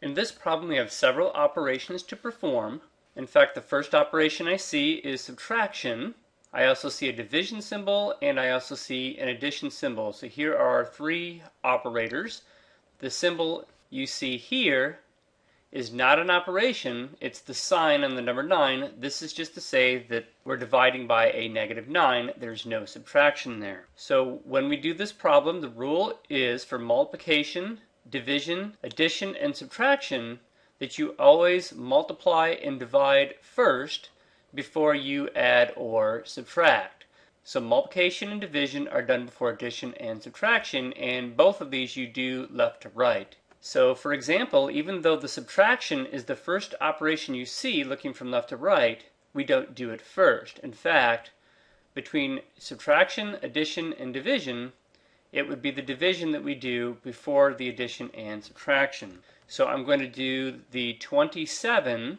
In this problem we have several operations to perform. In fact, the first operation I see is subtraction. I also see a division symbol and I also see an addition symbol. So here are our three operators. The symbol you see here is not an operation, it's the sign on the number 9. This is just to say that we're dividing by a -9. There's no subtraction there. So when we do this problem, the rule is for multiplication, division, addition, and subtraction that you always multiply and divide first before you add or subtract. So multiplication and division are done before addition and subtraction, and both of these you do left to right. So for example, even though the subtraction is the first operation you see looking from left to right, we don't do it first. In fact, between subtraction, addition, and division, it would be the division that we do before the addition and subtraction. So I'm going to do the 27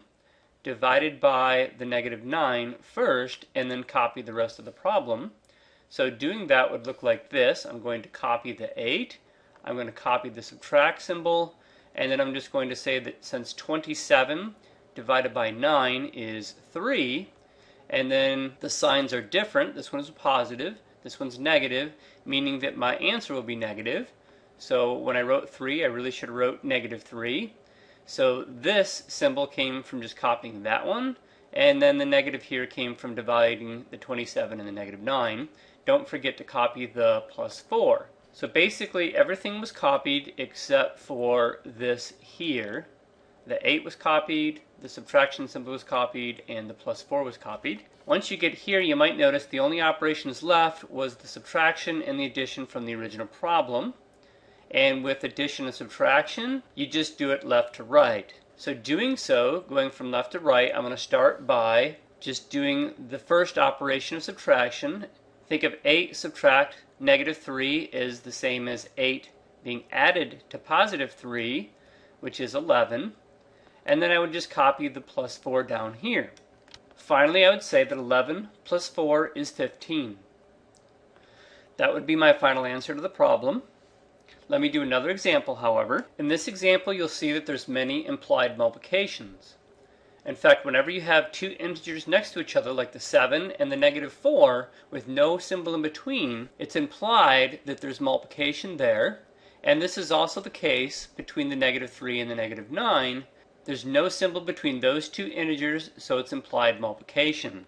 divided by the -9 first and then copy the rest of the problem. So doing that would look like this. I'm going to copy the 8. I'm going to copy the subtract symbol, and then I'm just going to say that since 27 divided by 9 is 3, and then the signs are different. This one is positive, this one's negative, meaning that my answer will be negative. So when I wrote 3, I really should have wrote -3. So this symbol came from just copying that one, and then the negative here came from dividing the 27 and the -9. Don't forget to copy the +4. So basically everything was copied except for this here. The 8 was copied, the subtraction symbol was copied, and the +4 was copied. Once you get here, you might notice the only operations left was the subtraction and the addition from the original problem. And with addition and subtraction, you just do it left to right. So doing so, going from left to right, I'm going to start by just doing the first operation of subtraction. Think of 8 subtract -3 is the same as 8 being added to +3, which is 11. And then I would just copy the +4 down here. Finally, I would say that 11 plus 4 is 15. That would be my final answer to the problem. Let me do another example, however. In this example, you'll see that there's many implied multiplications. In fact, whenever you have two integers next to each other, like the 7 and the -4, with no symbol in between, it's implied that there's multiplication there. And this is also the case between the -3 and the -9. There's no symbol between those two integers, so it's implied multiplication.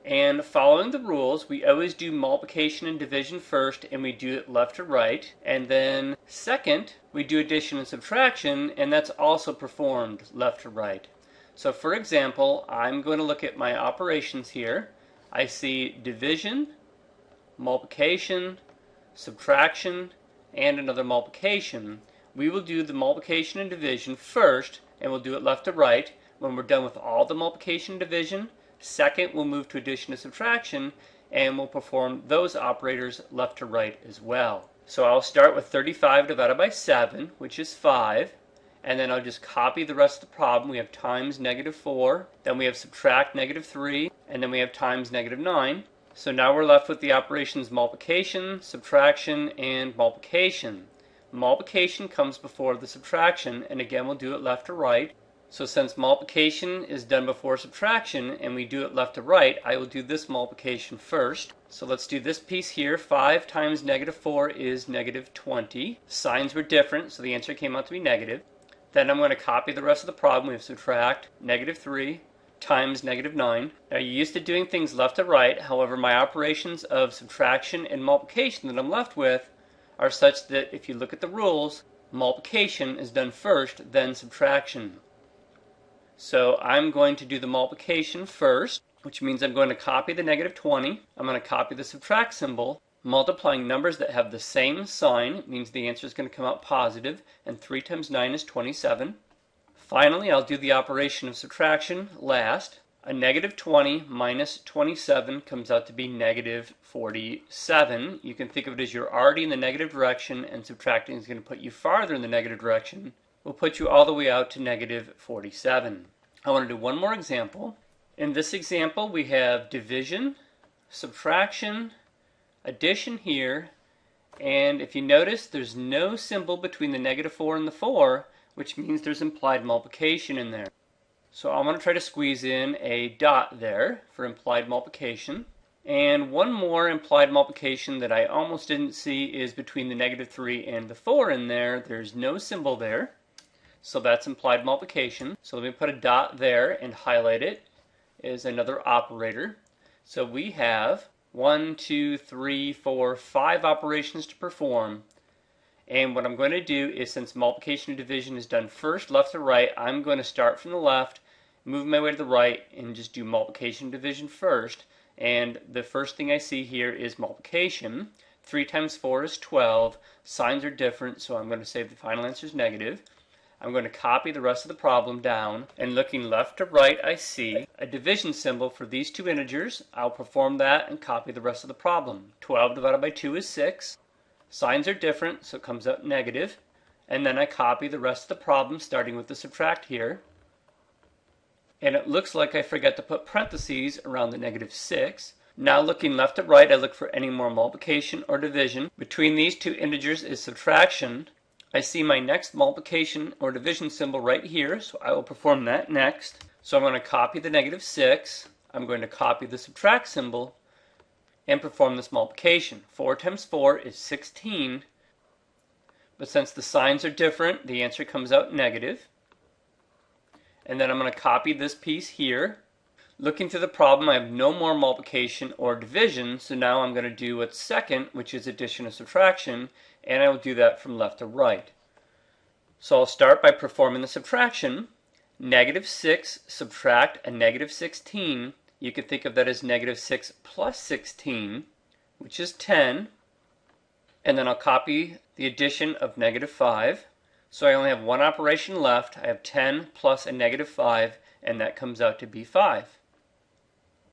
And following the rules, we always do multiplication and division first, and we do it left to right. And then second, we do addition and subtraction, and that's also performed left to right. So for example, I'm going to look at my operations here. I see division, multiplication, subtraction, and another multiplication. We will do the multiplication and division first, and we'll do it left to right. When we're done with all the multiplication and division, second we'll move to addition and subtraction, and we'll perform those operators left to right as well. So I'll start with 35 divided by 7, which is 5. And then I'll just copy the rest of the problem. We have times -4, then we have subtract -3, and then we have times -9. So now we're left with the operations multiplication, subtraction, and multiplication. Multiplication comes before the subtraction, and again we'll do it left to right. So since multiplication is done before subtraction, and we do it left to right, I will do this multiplication first. So let's do this piece here. 5 times -4 is -20. Signs were different, so the answer came out to be negative. Then I'm going to copy the rest of the problem. We have subtract -3 times -9. Now you're used to doing things left to right. However, my operations of subtraction and multiplication that I'm left with are such that if you look at the rules, multiplication is done first, then subtraction. So I'm going to do the multiplication first, which means I'm going to copy the -20. I'm going to copy the subtract symbol. Multiplying numbers that have the same sign means the answer is going to come out positive, and 3 times 9 is 27. Finally, I'll do the operation of subtraction last. A -20 minus 27 comes out to be -47. You can think of it as you're already in the negative direction, and subtracting is going to put you farther in the negative direction. Will put you all the way out to -47. I want to do one more example. In this example, we have division, subtraction, addition here, and if you notice, there's no symbol between the -4 and the 4, which means there's implied multiplication in there. So I'm going to try to squeeze in a dot there for implied multiplication. And one more implied multiplication that I almost didn't see is between the -3 and the 4 in there. There's no symbol there. So that's implied multiplication. So let me put a dot there and highlight it as another operator. So we have 1, 2, 3, 4, 5 operations to perform. And what I'm going to do is, since multiplication and division is done first, left to right, I'm going to start from the left, move my way to the right, and just do multiplication and division first. And the first thing I see here is multiplication. 3 times 4 is 12. Signs are different, so I'm going to say the final answer is negative. I'm going to copy the rest of the problem down, and looking left to right, I see a division symbol for these two integers. I'll perform that and copy the rest of the problem. 12 divided by 2 is 6. Signs are different, so it comes out negative. And then I copy the rest of the problem, starting with the subtract here. And it looks like I forgot to put parentheses around the -6. Now looking left to right, I look for any more multiplication or division. Between these two integers is subtraction. I see my next multiplication or division symbol right here, so I will perform that next. So I'm going to copy the -6. I'm going to copy the subtract symbol and perform this multiplication. 4 times 4 is 16, but since the signs are different, the answer comes out negative. And then I'm going to copy this piece here. Looking through the problem, I have no more multiplication or division, so now I'm going to do what's second, which is addition or subtraction, and I will do that from left to right. So I'll start by performing the subtraction. -6 subtract a -16. You could think of that as -6 plus 16, which is 10. And then I'll copy the addition of -5. So I only have one operation left. I have 10 plus a -5, and that comes out to be 5.